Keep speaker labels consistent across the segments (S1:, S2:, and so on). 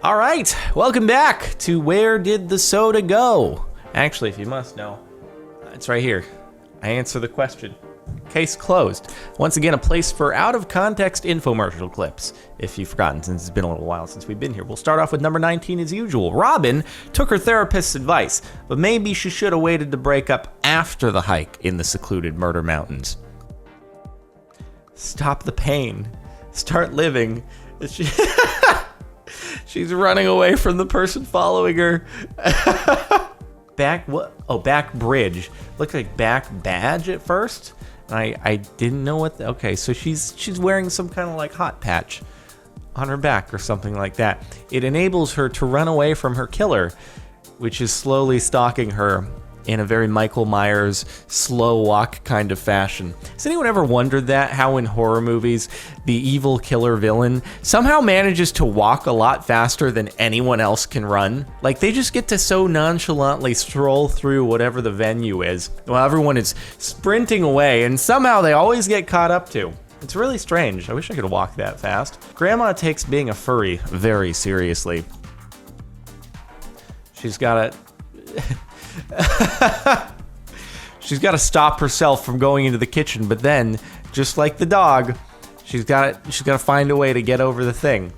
S1: All right, welcome back to Where Did the Soda Go? Actually, if you must know, it's right here. I answer the question. Case closed. Once again, a place for out-of-context infomercial clips. If you've forgotten, since it's been a little while since we've been here. We'll start off with number 19 as usual. Robin took her therapist's advice, but maybe she should have waited to break up after the hike in the secluded Murder Mountains. Stop the pain. Start living. She's running away from the person following her. Back what? Oh, back bridge. Looked like back badge at first. I didn't know what. Okay, so she's wearing some kind of like hot patch on her back or something like that. It enables her to run away from her killer, which is slowly stalking her in a very Michael Myers slow walk kind of fashion. Has anyone ever wondered that? How in horror movies, the evil killer villain somehow manages to walk a lot faster than anyone else can run? Like, they just get to so nonchalantly stroll through whatever the venue is while everyone is sprinting away, and somehow they always get caught up to. It's really strange. I wish I could walk that fast. Grandma takes being a furry very seriously. She's got to stop herself from going into the kitchen, but then, just like the dog, she's got to find a way to get over the thing.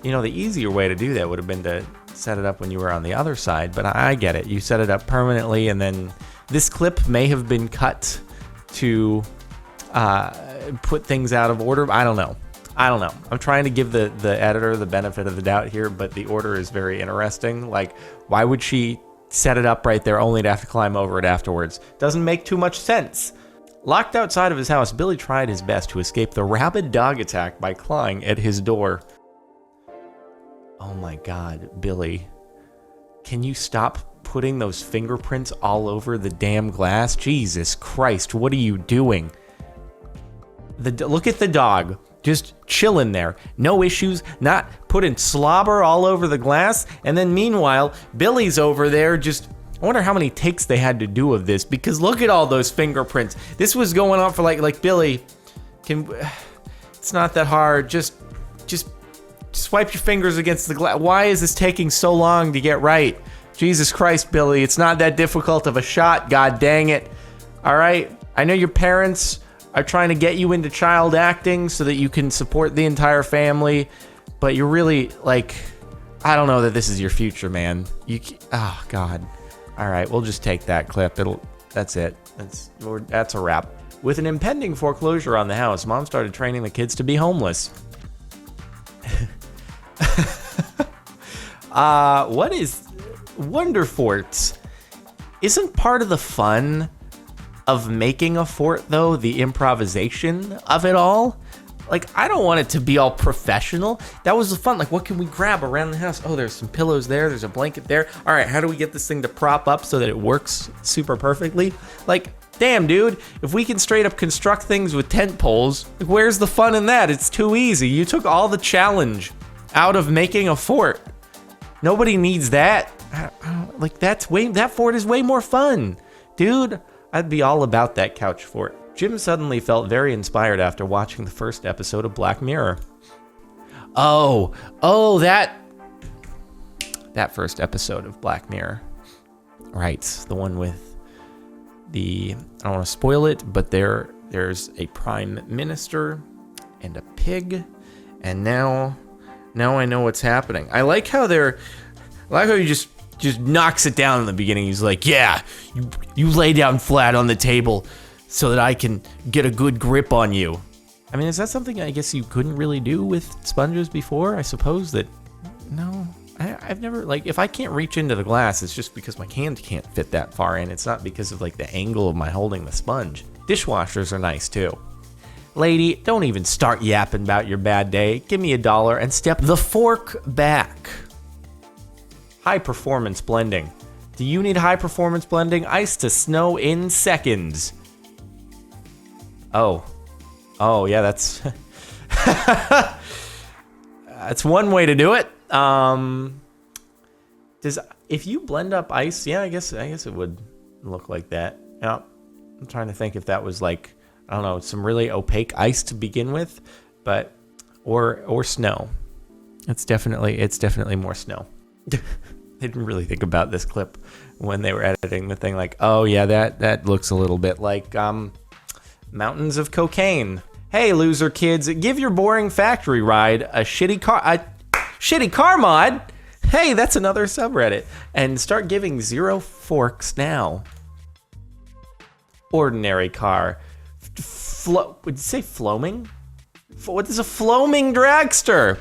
S1: You know, the easier way to do that would have been to set it up when you were on the other side, but I get it. You set it up permanently, and then this clip may have been cut to put things out of order. I don't know. I'm trying to give the editor the benefit of the doubt here, but the order is very interesting. Like, why would she set it up right there only to have to climb over it afterwards? Doesn't make too much sense. Locked outside of his house, Billy tried his best to escape the rabid dog attack by clawing at his door. Oh my God, Billy. Can you stop putting those fingerprints all over the damn glass? Jesus Christ, what are you doing? Look at the dog. Just chilling there. No issues, not putting slobber all over the glass. And then meanwhile, Billy's over there just... I wonder how many takes they had to do of this, because look at all those fingerprints. This was going on for like Billy, it's not that hard. Just swipe your fingers against the glass. Why is this taking so long to get right? Jesus Christ, Billy, it's not that difficult of a shot. God dang it. All right, I know your parents are trying to get you into child acting so that you can support the entire family, but you're really, like, I don't know that this is your future, man. Oh God. All right, we'll just take that clip. That's it. That's a wrap. With an impending foreclosure on the house, Mom started training the kids to be homeless. What is Wonder Forts? Isn't part of the fun of making a fort, though, the improvisation of it all? Like, I don't want it to be all professional. That was the fun. Like, what can we grab around the house? Oh, there's some pillows there. There's a blanket there. All right, how do we get this thing to prop up so that it works super perfectly? Like, damn, dude, if we can straight up construct things with tent poles, like, where's the fun in that? It's too easy. You took all the challenge out of making a fort. Nobody needs that. Like, that fort is way more fun. Dude, I'd be all about that couch fort. Jim suddenly felt very inspired after watching the first episode of Black Mirror. Oh, that first episode of Black Mirror. Right, the one with I don't want to spoil it, but there's a prime minister and a pig, and now I know what's happening. I like how he just knocks it down in the beginning. He's like, yeah, you lay down flat on the table so that I can get a good grip on you. I mean, is that something I guess you couldn't really do with sponges before? I suppose that, no, I've never, like, if I can't reach into the glass, it's just because my hand can't fit that far in. It's not because of, like, the angle of my holding the sponge. Dishwashers are nice, too. Lady, don't even start yapping about your bad day. Give me $1 and step the fork back. High performance blending. Do you need high performance blending? Ice to snow in seconds. Oh yeah, that's that's one way to do it. If you blend up ice, yeah, I guess it would look like that. Yeah, I'm trying to think if that was like, I don't know, some really opaque ice to begin with, but or snow. It's definitely more snow. They didn't really think about this clip when they were editing the thing. Like, oh yeah, that looks a little bit like mountains of cocaine. Hey, loser kids, give your boring factory ride a shitty car mod. Hey, that's another subreddit. And start giving 0 forks now. Ordinary car. Would you say floming? What is a floming dragster?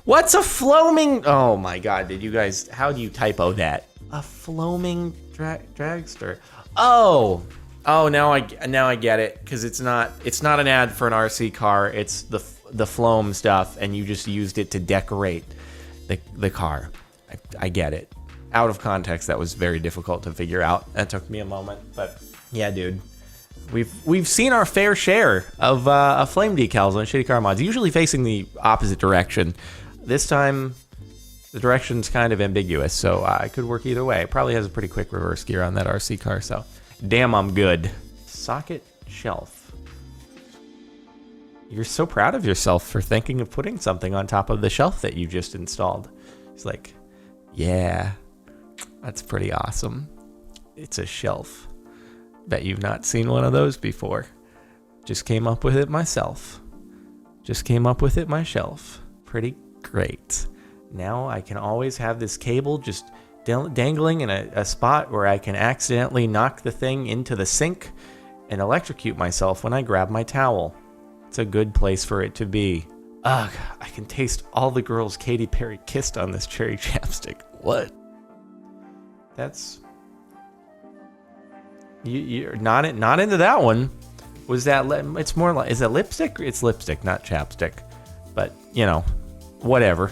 S1: What's a floming? Oh my God, did you guys, how do you typo that? A floming dragster. Oh, now I get it, because it's not an ad for an RC car. It's the Floam stuff, and you just used it to decorate the car. I get it. Out of context, that was very difficult to figure out. That took me a moment, but yeah, dude. We've seen our fair share of flame decals on shitty car mods, usually facing the opposite direction. This time, the direction's kind of ambiguous, so it could work either way. It probably has a pretty quick reverse gear on that RC car, so damn, I'm good. Socket shelf. You're so proud of yourself for thinking of putting something on top of the shelf that you just installed. It's like, yeah, that's pretty awesome. It's a shelf. Bet you've not seen one of those before. Just came up with it myself. Just came up with it myself. Pretty great. Now I can always have this cable just dangling in a spot where I can accidentally knock the thing into the sink and electrocute myself when I grab my towel. It's a good place for it to be. Ugh, I can taste all the girls Katy Perry kissed on this cherry chapstick. What? That's... You're not into that one. Was that... It's more like... Is it lipstick? It's lipstick, not chapstick. But, you know, whatever.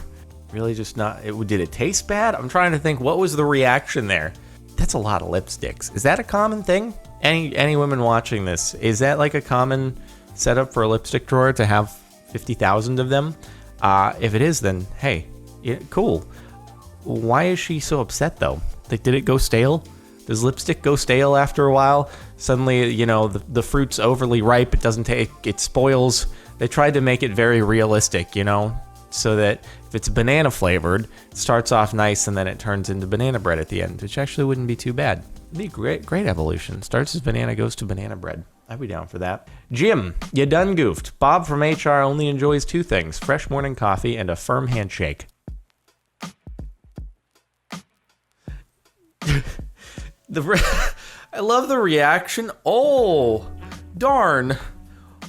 S1: Really just not... Did it taste bad? I'm trying to think, what was the reaction there? That's a lot of lipsticks. Is that a common thing? Any women watching this, is that like a common setup for a lipstick drawer to have 50,000 of them? If it is, then hey, yeah, cool. Why is she so upset though? Like, did it go stale? Does lipstick go stale after a while? Suddenly, you know, the fruit's overly ripe. It doesn't take, it spoils. They tried to make it very realistic, you know, so that if it's banana flavored, it starts off nice and then it turns into banana bread at the end, which actually wouldn't be too bad. It'd be great evolution. Starts as banana, goes to banana bread. I'd be down for that. Jim, you done goofed. Bob from HR only enjoys 2 things: fresh morning coffee and a firm handshake. I love the reaction. Oh, darn.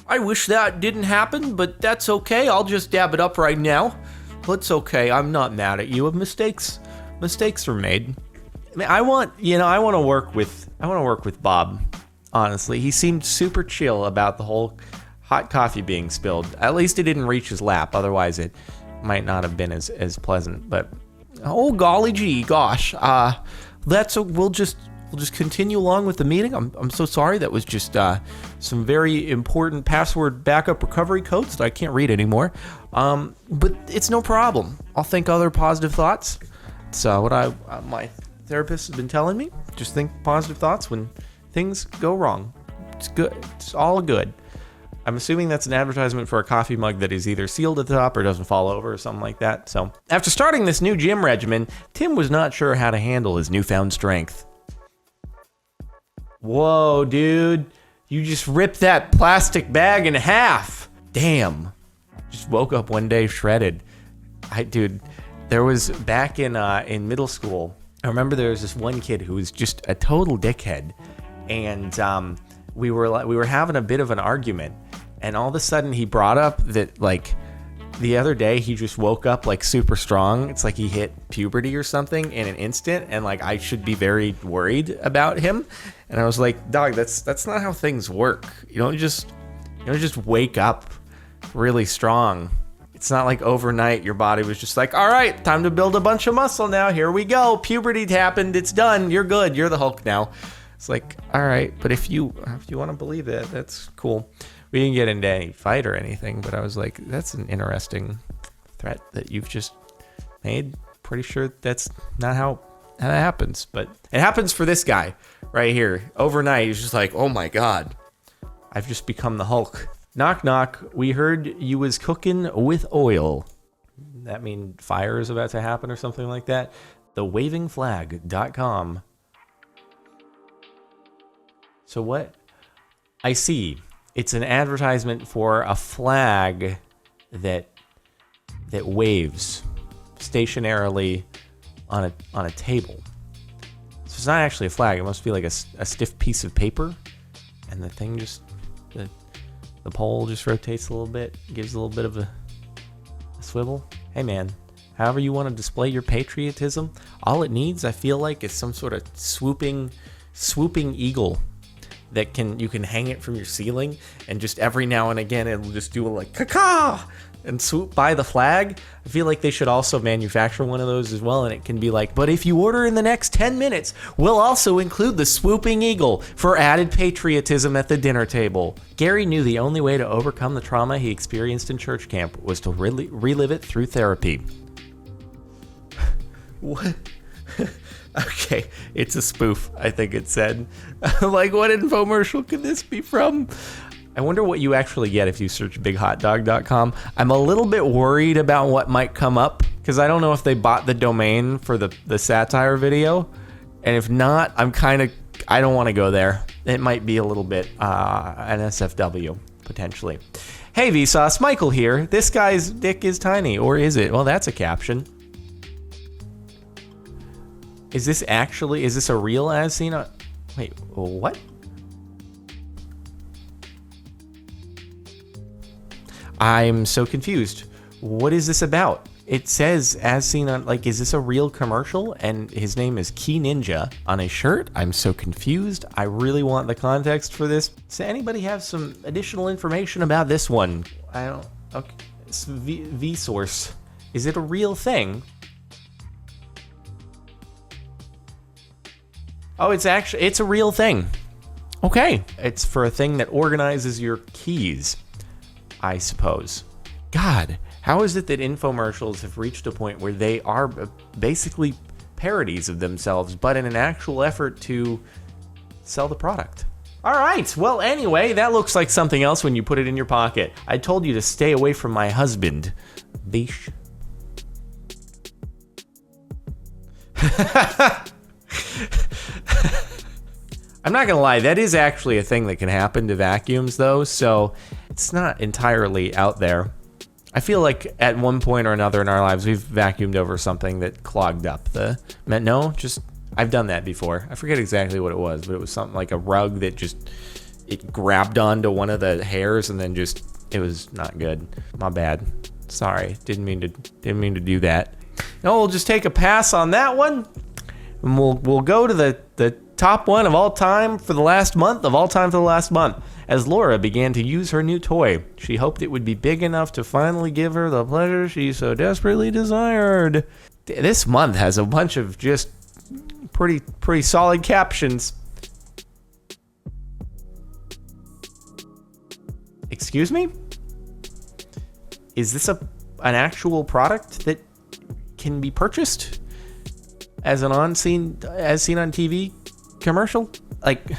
S1: I wish that didn't happen, but that's okay. I'll just dab it up right now. It's okay. I'm not mad at you. Mistakes were made. I mean, I want to work with Bob. Honestly, he seemed super chill about the whole hot coffee being spilled. At least it didn't reach his lap. Otherwise, it might not have been as pleasant. But oh golly gee, gosh, we'll just continue along with the meeting. I'm so sorry. That was just some very important password backup recovery codes that I can't read anymore. But it's no problem. I'll think other positive thoughts. So what my therapist has been telling me, just think positive thoughts when things go wrong. It's good. It's all good. I'm assuming that's an advertisement for a coffee mug that is either sealed at the top or doesn't fall over or something like that. So after starting this new gym regimen, Tim was not sure how to handle his newfound strength. Whoa, dude. You just ripped that plastic bag in half. Damn. Just woke up one day shredded. Dude, there was back in middle school, I remember there was this one kid who was just a total dickhead, and we were having a bit of an argument, and all of a sudden he brought up that like the other day he just woke up like super strong. It's like he hit puberty or something in an instant, and like I should be very worried about him. And I was like, dog, that's not how things work. You don't just wake up really strong. It's not like overnight your body was just like, all right, time to build a bunch of muscle now. Here we go. Puberty happened. It's done. You're good. You're the Hulk now. It's like, all right, but if you want to believe that, that's cool. We didn't get into any fight or anything, but I was like, that's an interesting threat that you've just made. Pretty sure that's not how that happens, but it happens for this guy right here. Overnight, he's just like, oh my God, I've just become the Hulk. Knock, knock. We heard you was cooking with oil. that mean fire is about to happen or something like that? Thewavingflag.com. So what? I see. It's an advertisement for a flag that waves stationarily on a table. So it's not actually a flag. It must be like a stiff piece of paper, and the thing just the pole just rotates a little bit, gives a little bit of a swivel. Hey man, however you want to display your patriotism, all it needs, I feel like, is some sort of swooping eagle that you can hang it from your ceiling, and just every now and again it'll just do a like caca and swoop by the flag. I feel like they should also manufacture one of those as well, and it can be like, but if you order in the next 10 minutes, we'll also include the swooping eagle for added patriotism at the dinner table. Gary knew the only way to overcome the trauma he experienced in church camp was to relive it through therapy. What? Okay, it's a spoof, I think it said. Like, what infomercial could this be from? I wonder what you actually get if you search bighotdog.com. I'm a little bit worried about what might come up, because I don't know if they bought the domain for the satire video. And if not, I don't want to go there. It might be a little bit an SFW, potentially. Hey Vsauce, Michael here. This guy's dick is tiny, or is it? Well, that's a caption. Is this a real as seen on... Wait, what? I'm so confused. What is this about? It says as seen on, like, is this a real commercial? And his name is Key Ninja on a shirt? I'm so confused. I really want the context for this. Does anybody have some additional information about this one? I don't... Okay. It's Vsauce. Is it a real thing? Oh, it's a real thing. Okay. It's for a thing that organizes your keys, I suppose. God, how is it that infomercials have reached a point where they are basically parodies of themselves, but in an actual effort to sell the product? All right. Well, anyway, that looks like something else when you put it in your pocket. I told you to stay away from my husband. Bish. I'm not gonna lie, that is actually a thing that can happen to vacuums though, so it's not entirely out there. I feel like at one point or another in our lives we've vacuumed over something that clogged up I've done that before. I forget exactly what it was, but it was something like a rug that it grabbed onto one of the hairs and then it was not good. My bad. Sorry, didn't mean to do that. No, we'll just take a pass on that one. And we'll go to the top one of all time for the last month of all time for the last month. As Laura began to use her new toy, she hoped it would be big enough to finally give her the pleasure she so desperately desired. This month has a bunch of just pretty solid captions. Excuse me? Is this an actual product that can be purchased as as seen on TV commercial? Like,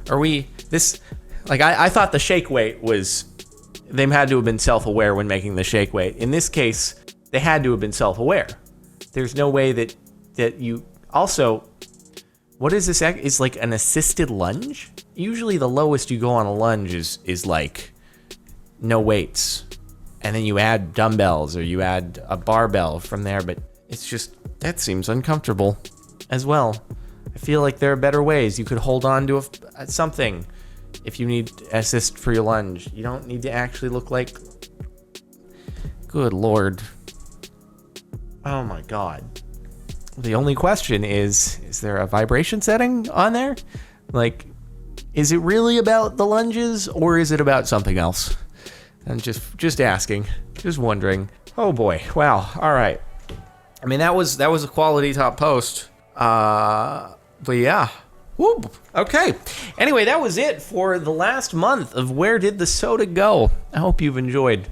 S1: I thought the shake weight was, they had to have been self-aware when making the shake weight. In this case, they had to have been self-aware. There's no way that you, also, what is this? Is like an assisted lunge? Usually the lowest you go on a lunge is like no weights. And then you add dumbbells or you add a barbell from there, but it's just, that seems uncomfortable as well. I feel like there are better ways. You could hold on to something if you need assist for your lunge. You don't need to actually look like... Good Lord. Oh my God. The only question is there a vibration setting on there? Like, is it really about the lunges or is it about something else? I'm just asking, just wondering. Oh boy, wow, all right. I mean, that was a quality top post. But yeah. Whoop. Okay. Anyway, that was it for the last month of Where Did the Soda Go? I hope you've enjoyed.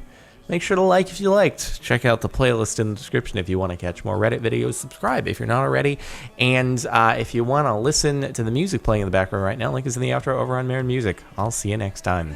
S1: Make sure to like if you liked. Check out the playlist in the description if you want to catch more Reddit videos. Subscribe if you're not already. And if you want to listen to the music playing in the background right now, link is in the outro over on Marin Music. I'll see you next time.